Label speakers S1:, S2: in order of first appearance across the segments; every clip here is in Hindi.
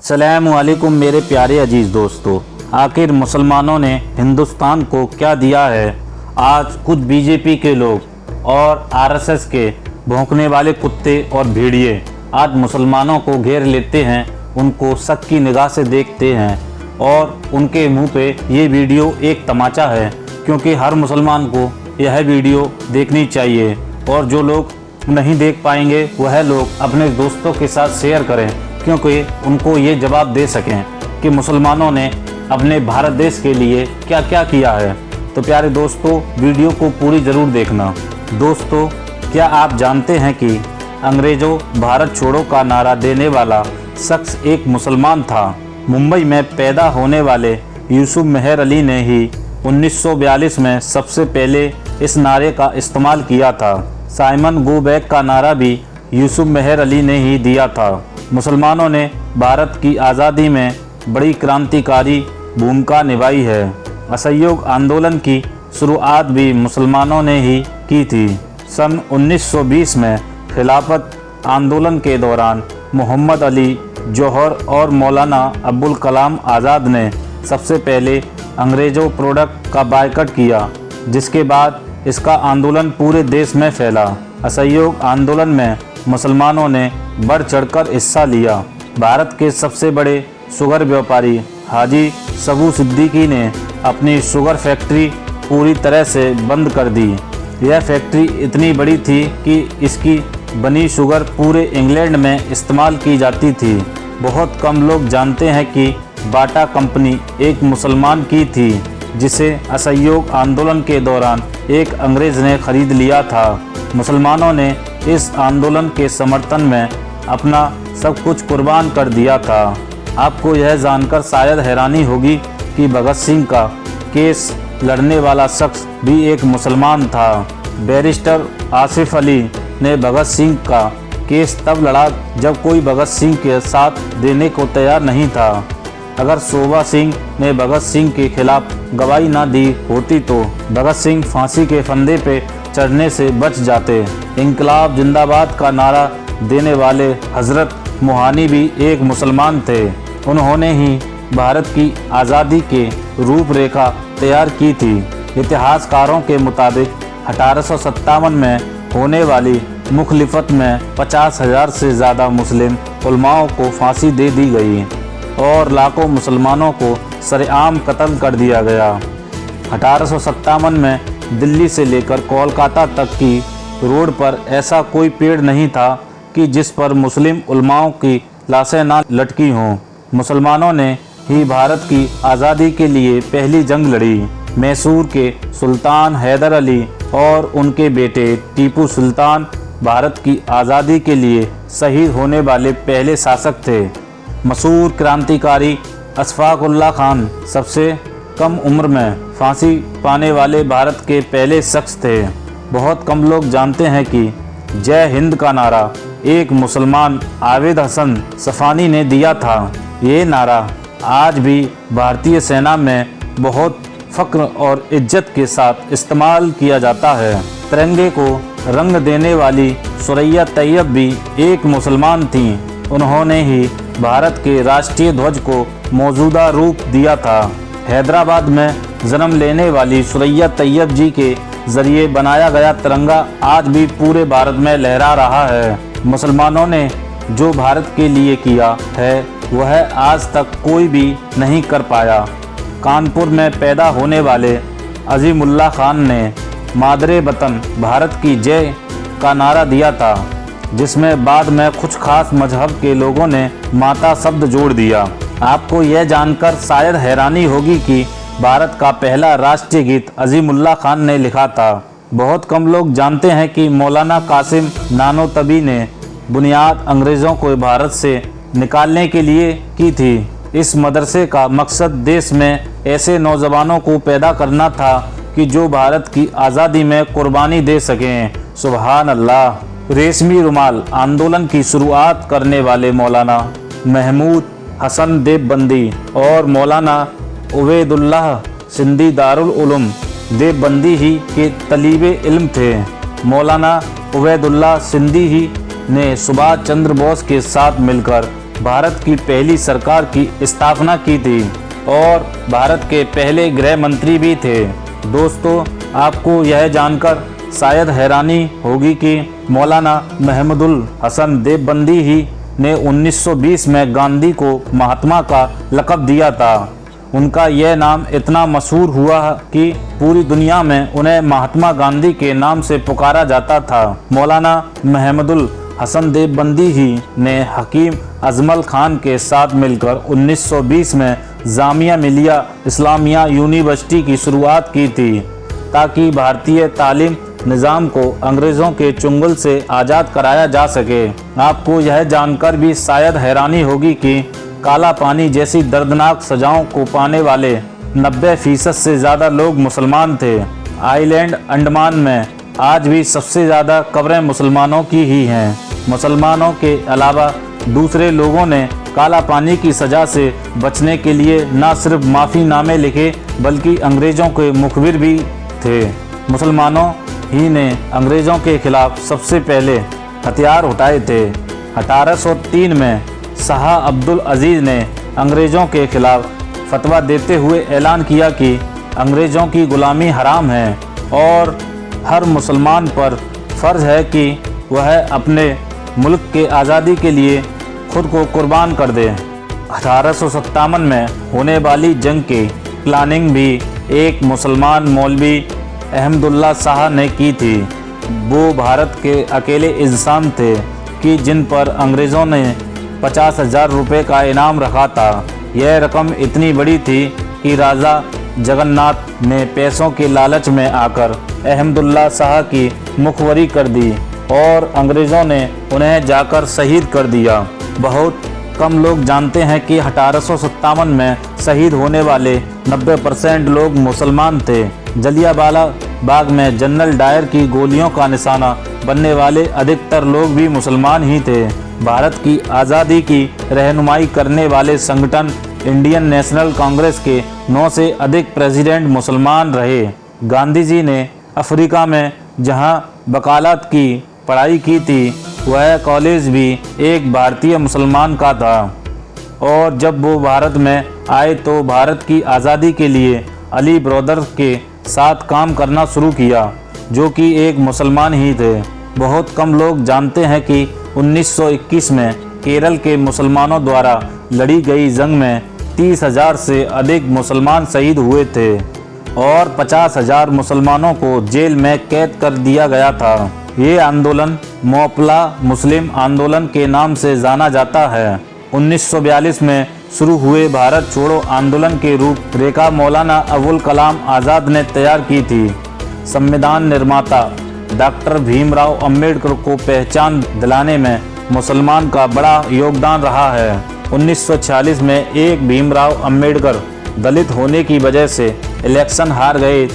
S1: अस्सलामु अलैकुम मेरे प्यारे अजीज़ दोस्तों। आखिर मुसलमानों ने हिंदुस्तान को क्या दिया है? आज कुछ बीजेपी के लोग और आरएसएस के भौंकने वाले कुत्ते और भेड़िए आज मुसलमानों को घेर लेते हैं, उनको शक की निगाह से देखते हैं और उनके मुंह पे ये वीडियो एक तमाचा है, क्योंकि हर मुसलमान को यह वीडियो देखनी चाहिए और जो लोग नहीं देख पाएंगे वह लोग अपने दोस्तों के साथ शेयर करें, क्योंकि उनको ये जवाब दे सकें कि मुसलमानों ने अपने भारत देश के लिए क्या क्या किया है। तो प्यारे दोस्तों, वीडियो को पूरी ज़रूर देखना। दोस्तों, क्या आप जानते हैं कि अंग्रेज़ों भारत छोड़ो का नारा देने वाला शख्स एक मुसलमान था? मुंबई में पैदा होने वाले यूसुफ मेहर अली ने ही 1942 में सबसे पहले इस नारे का इस्तेमाल किया था। साइमन गो बैक का नारा भी यूसुफ मेहर अली ने ही दिया था। मुसलमानों ने भारत की आज़ादी में बड़ी क्रांतिकारी भूमिका निभाई है। असहयोग आंदोलन की शुरुआत भी मुसलमानों ने ही की थी। सन 1920 में खिलाफत आंदोलन के दौरान मोहम्मद अली जौहर और मौलाना अबुल कलाम आज़ाद ने सबसे पहले अंग्रेज़ों प्रोडक्ट का बायकॉट किया, जिसके बाद इसका आंदोलन पूरे देश में फैला। असहयोग आंदोलन में मुसलमानों ने बढ़ चढ़कर हिस्सा लिया। भारत के सबसे बड़े शुगर व्यापारी हाजी सबू सिद्दीकी ने अपनी शुगर फैक्ट्री पूरी तरह से बंद कर दी। यह फैक्ट्री इतनी बड़ी थी कि इसकी बनी शुगर पूरे इंग्लैंड में इस्तेमाल की जाती थी। बहुत कम लोग जानते हैं कि बाटा कंपनी एक मुसलमान की थी, जिसे असहयोग आंदोलन के दौरान एक अंग्रेज़ ने खरीद लिया था। मुसलमानों ने इस आंदोलन के समर्थन में अपना सब कुछ कुर्बान कर दिया था। आपको यह जानकर शायद हैरानी होगी कि भगत सिंह का केस लड़ने वाला शख्स भी एक मुसलमान था। बैरिस्टर आसिफ अली ने भगत सिंह का केस तब लड़ा जब कोई भगत सिंह के साथ देने को तैयार नहीं था। अगर शोभा सिंह ने भगत सिंह के खिलाफ गवाही ना दी होती तो भगत सिंह फांसी के फंदे पे चढ़ने से बच जाते। इंकलाब जिंदाबाद का नारा देने वाले हजरत मोहानी भी एक मुसलमान थे। उन्होंने ही भारत की आज़ादी के रूपरेखा तैयार की थी। इतिहासकारों के मुताबिक 1857 में होने वाली मुखलिफत में 50,000 से ज़्यादा मुस्लिम उलमाओं को फांसी दे दी गई और लाखों मुसलमानों को सरेआम कत्ल कर दिया गया। 1857 में दिल्ली से लेकर कोलकाता तक की रोड पर ऐसा कोई पेड़ नहीं था कि जिस पर मुस्लिम उलमाओं की लाशें ना लटकी हों। मुसलमानों ने ही भारत की आज़ादी के लिए पहली जंग लड़ी। मैसूर के सुल्तान हैदर अली और उनके बेटे टीपू सुल्तान भारत की आज़ादी के लिए शहीद होने वाले पहले शासक थे। मशहूर क्रांतिकारी अशफाक उल्लाह खान सबसे कम उम्र में फांसी पाने वाले भारत के पहले शख्स थे। बहुत कम लोग जानते हैं कि जय हिंद का नारा एक मुसलमान आबिद हसन सफ़ानी ने दिया था। ये नारा आज भी भारतीय सेना में बहुत फ़ख्र और इज्जत के साथ इस्तेमाल किया जाता है। तिरंगे को रंग देने वाली सुरैया तैयब भी एक मुसलमान थीं। उन्होंने ही भारत के राष्ट्रीय ध्वज को मौजूदा रूप दिया था। हैदराबाद में जन्म लेने वाली सुरैया तैयब जी के ज़रिए बनाया गया तिरंगा आज भी पूरे भारत में लहरा रहा है। मुसलमानों ने जो भारत के लिए किया है वह आज तक कोई भी नहीं कर पाया। कानपुर में पैदा होने वाले अजीमुल्लाह खान ने मादरे वतन भारत की जय का नारा दिया था, जिसमें बाद में कुछ खास मजहब के लोगों ने माता शब्द जोड़ दिया। आपको यह जानकर शायद हैरानी होगी कि भारत का पहला राष्ट्रीय गीत अजीमुल्लाह खान ने लिखा था। बहुत कम लोग जानते हैं कि मौलाना कासिम नानोतबी ने बुनियाद अंग्रेज़ों को भारत से निकालने के लिए की थी। इस मदरसे का मकसद देश में ऐसे नौजवानों को पैदा करना था कि जो भारत की आज़ादी में कुर्बानी दे सकें। सुभान अल्लाह। रेशमी रुमाल आंदोलन की शुरुआत करने वाले मौलाना महमूद हसन देवबंदी और मौलाना उबैदुल्लाह सिंधी दारुल उलूम देवबंदी ही के तलीबे इल्म थे। मौलाना उबैदुल्लाह सिंधी ही ने सुभाष चंद्र बोस के साथ मिलकर भारत की पहली सरकार की स्थापना की थी और भारत के पहले गृह मंत्री भी थे। दोस्तों, आपको यह जानकर शायद हैरानी होगी कि मौलाना महमूदुल हसन देवबंदी ही ने 1920 में गांधी को महात्मा का लक़ब दिया था। उनका यह नाम इतना मशहूर हुआ कि पूरी दुनिया में उन्हें महात्मा गांधी के नाम से पुकारा जाता था। मौलाना महमूदुल हसन देवबंदी ही ने हकीम अजमल खान के साथ मिलकर 1920 में जामिया मिलिया इस्लामिया यूनिवर्सिटी की शुरुआत की थी ताकि भारतीय तालीम निज़ाम को अंग्रेज़ों के चुंगल से आज़ाद कराया जा सके। आपको यह जानकर भी शायद हैरानी होगी कि काला पानी जैसी दर्दनाक सजाओं को पाने वाले 90% से ज़्यादा लोग मुसलमान थे। आइलैंड अंडमान में आज भी सबसे ज़्यादा कब्रें मुसलमानों की ही हैं। मुसलमानों के अलावा दूसरे लोगों ने काला पानी की सज़ा से बचने के लिए न सिर्फ माफ़ीनामे लिखे बल्कि अंग्रेज़ों के मुखबिर भी थे। मुसलमानों ही ने अंग्रेज़ों के खिलाफ सबसे पहले हथियार उठाए थे। 1803 में शाह अब्दुल अजीज़ ने अंग्रेज़ों के खिलाफ फतवा देते हुए ऐलान किया कि अंग्रेज़ों की ग़ुलामी हराम है और हर मुसलमान पर फ़र्ज़ है कि वह अपने मुल्क के आज़ादी के लिए खुद को कुर्बान कर दे। 1857 में होने वाली जंग की प्लानिंग भी एक मुसलमान मौलवी अहमदुल्ला शाह ने की थी। वो भारत के अकेले इंसान थे कि जिन पर अंग्रेज़ों ने 50,000 रुपये का इनाम रखा था। यह रकम इतनी बड़ी थी कि राजा जगन्नाथ ने पैसों के लालच में आकर अहमदुल्ला शाह की मुखबरी कर दी और अंग्रेज़ों ने उन्हें जाकर शहीद कर दिया। बहुत कम लोग जानते हैं कि 1857 में शहीद होने वाले 90% लोग मुसलमान थे। जलियांवाला बाग में जनरल डायर की गोलियों का निशाना बनने वाले अधिकतर लोग भी मुसलमान ही थे। भारत की आज़ादी की रहनुमाई करने वाले संगठन इंडियन नेशनल कांग्रेस के 9 से अधिक प्रेसिडेंट मुसलमान रहे। गांधी जी ने अफ्रीका में जहां वकालत की पढ़ाई की थी वह कॉलेज भी एक भारतीय मुसलमान का था और जब वो भारत में आए तो भारत की आज़ादी के लिए अली ब्रदर्स के साथ काम करना शुरू किया जो कि एक मुसलमान ही थे। बहुत कम लोग जानते हैं कि 1921 में केरल के मुसलमानों द्वारा लड़ी गई जंग में 30,000 से अधिक मुसलमान शहीद हुए थे और 50,000 मुसलमानों को जेल में कैद कर दिया गया था। ये आंदोलन मोपला मुस्लिम आंदोलन के नाम से जाना जाता है। 1942 में शुरू हुए भारत छोड़ो आंदोलन के रूप रेखा मौलाना अबुल कलाम आज़ाद ने तैयार की थी। संविधान निर्माता डॉक्टर भीमराव अंबेडकर को पहचान दिलाने में मुसलमान का बड़ा योगदान रहा है। 1946 में एक भीमराव अंबेडकर दलित होने की वजह से इलेक्शन हार गए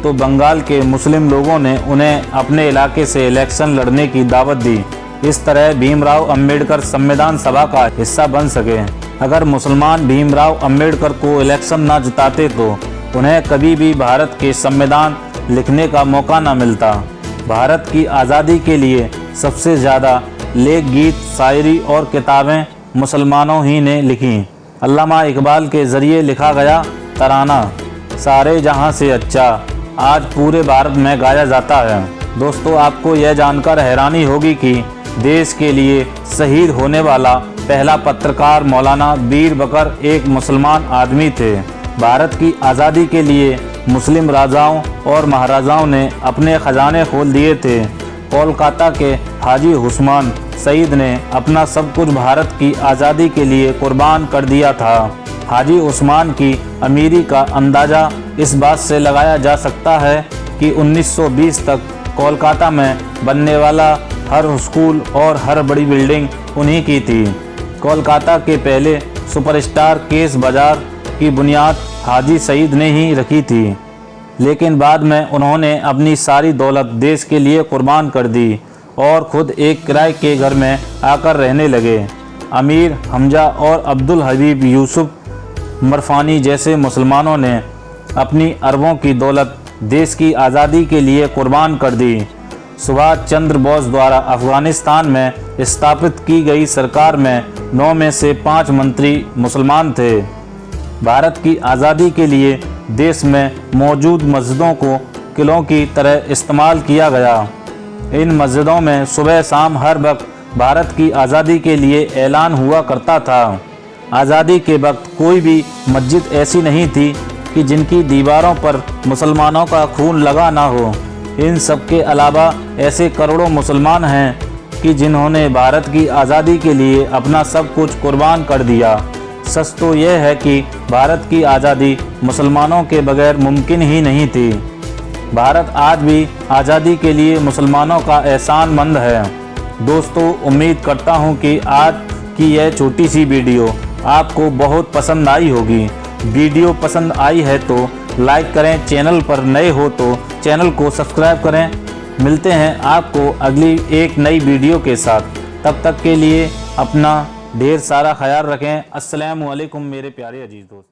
S1: तो बंगाल के मुस्लिम लोगों ने उन्हें अपने इलाके से इलेक्शन लड़ने की दावत दी। इस तरह भीमराव अंबेडकर संविधान सभा का हिस्सा बन सके। अगर मुसलमान भीमराव अंबेडकर को इलेक्शन न जिताते तो उन्हें कभी भी भारत के संविधान लिखने का मौका न मिलता। भारत की आज़ादी के लिए सबसे ज़्यादा लेख, गीत, शायरी और किताबें मुसलमानों ही ने लिखी। अल्लामा इकबाल के ज़रिए लिखा गया तराना सारे जहां से अच्छा आज पूरे भारत में गाया जाता है। दोस्तों, आपको यह जानकर हैरानी होगी कि देश के लिए शहीद होने वाला पहला पत्रकार मौलाना वीर बकर एक मुसलमान आदमी थे। भारत की आज़ादी के लिए मुस्लिम राजाओं और महाराजाओं ने अपने खजाने खोल दिए थे। कोलकाता के हाजी उस्मान सईद ने अपना सब कुछ भारत की आज़ादी के लिए कुर्बान कर दिया था। हाजी उस्मान की अमीरी का अंदाज़ा इस बात से लगाया जा सकता है कि 1920 तक कोलकाता में बनने वाला हर स्कूल और हर बड़ी बिल्डिंग उन्हीं की थी। कोलकाता के पहले सुपरस्टार केस बाज़ार की बुनियाद हाजी सईद ने ही रखी थी, लेकिन बाद में उन्होंने अपनी सारी दौलत देश के लिए कुर्बान कर दी और ख़ुद एक किराए के घर में आकर रहने लगे। अमीर हमजा और अब्दुल हबीब यूसुफ मरफानी जैसे मुसलमानों ने अपनी अरबों की दौलत देश की आज़ादी के लिए कुर्बान कर दी। सुभाष चंद्र बोस द्वारा अफगानिस्तान में स्थापित की गई सरकार में 9 में से 5 मंत्री मुसलमान थे। भारत की आज़ादी के लिए देश में मौजूद मस्जिदों को किलों की तरह इस्तेमाल किया गया। इन मस्जिदों में सुबह शाम हर वक्त भारत की आज़ादी के लिए ऐलान हुआ करता था। आज़ादी के वक्त कोई भी मस्जिद ऐसी नहीं थी कि जिनकी दीवारों पर मुसलमानों का खून लगा ना हो। इन सब के अलावा ऐसे करोड़ों मुसलमान हैं कि जिन्होंने भारत की आज़ादी के लिए अपना सब कुछ कुर्बान कर दिया। सच तो यह है कि भारत की आज़ादी मुसलमानों के बगैर मुमकिन ही नहीं थी। भारत आज भी आज़ादी के लिए मुसलमानों का एहसानमंद है। दोस्तों, उम्मीद करता हूँ कि आज की यह छोटी सी वीडियो आपको बहुत पसंद आई होगी। वीडियो पसंद आई है तो लाइक करें, चैनल पर नए हो तो चैनल को सब्सक्राइब करें। मिलते हैं आपको अगली एक नई वीडियो के साथ। तब तक के लिए अपना ढेर सारा ख्याल रखें। अस्सलामु अलैकुम मेरे प्यारे अजीज़ दोस्त।